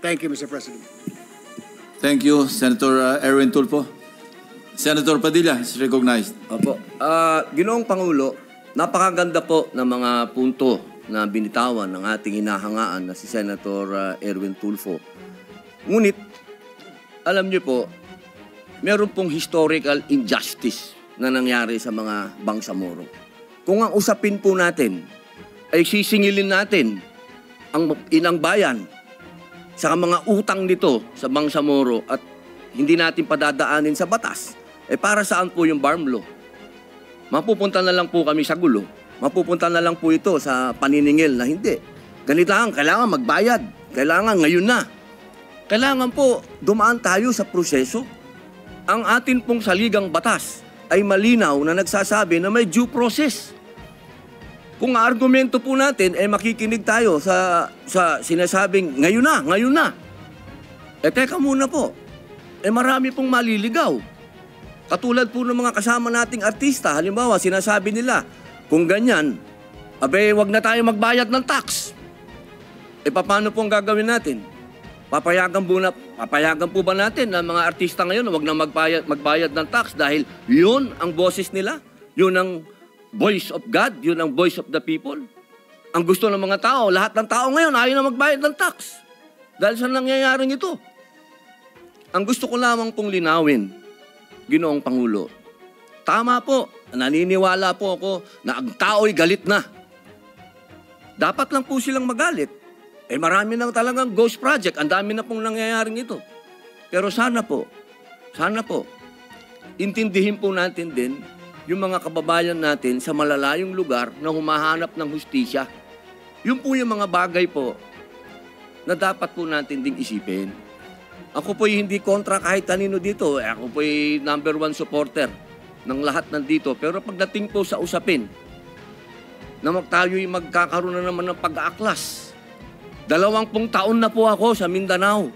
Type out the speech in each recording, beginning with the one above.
Thank you, Mr. President. Thank you, Senator Erwin Tulfo. Senator Padilla is recognized. Opo. Ginoong Pangulo, napakaganda po ng mga punto na binitawan ng ating hinahangaan na si Senator Erwin Tulfo. Ngunit, alam niyo po, meron pong historical injustice na nangyari sa mga Bangsamoro. Kung ang usapin po natin ay sisingilin natin ang inang bayan sa mga utang nito sa Bangsamoro at hindi natin padadaanin sa batas, para saan po yung BARM law? Mapupunta na lang po kami sa gulo. Mapupunta na lang po ito sa paniningil na hindi. Ganito lang, kailangan magbayad. Kailangan ngayon na. Kailangan po dumaan tayo sa proseso. Ang atin pong saligang batas ay malinaw na nagsasabi na may due process. Kung argumento po natin, makikinig tayo sa sinasabing ngayon na. Teka muna po. Marami pong maliligaw. Katulad po ng mga kasama nating artista, halimbawa, sinasabi nila, kung ganyan, wag na tayo magbayad ng tax. Paano po ang gagawin natin? Papayagan po ba natin na mga artista ngayon wag na magbayad ng tax dahil yun ang boses nila? Yun ang voice of God? Yun ang voice of the people? Ang gusto ng mga tao, lahat ng tao ngayon ayaw na magbayad ng tax. Dahil sa nangyayaring ito. Ang gusto ko lamang pong linawin, Ginoong Pangulo, tama po, naniniwala po ako na ang tao'y galit na. Dapat lang po silang magalit. Marami na talagang ghost project. Ang dami na pong nangyayaring ito. Pero sana po, intindihin po natin din yung mga kababayan natin sa malalayong lugar na humahanap ng hustisya. Yun po yung mga bagay po na dapat po natin ding isipin. Ako po'y hindi kontra kahit kanino dito. Ako po'y number 1 supporter ng lahat nandito. Pero pagdating po sa usapin, na tayo'y magkakaroon na naman ng pag-aaklas. 20 taon na po ako sa Mindanao.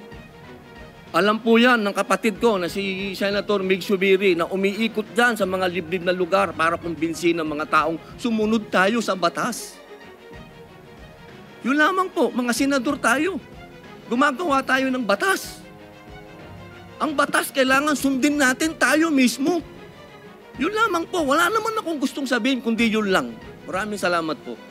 Alam po yan ng kapatid ko na si Senator Mig Subiri na umiikot dyan sa mga liblib na lugar para kumbinsin ng mga taong sumunod tayo sa batas. Yun lamang po, mga senador tayo. Gumagawa tayo ng batas. Ang batas kailangan sundin natin tayo mismo. Yun lamang po. Wala naman akong gustong sabihin kundi yun lang. Maraming salamat po.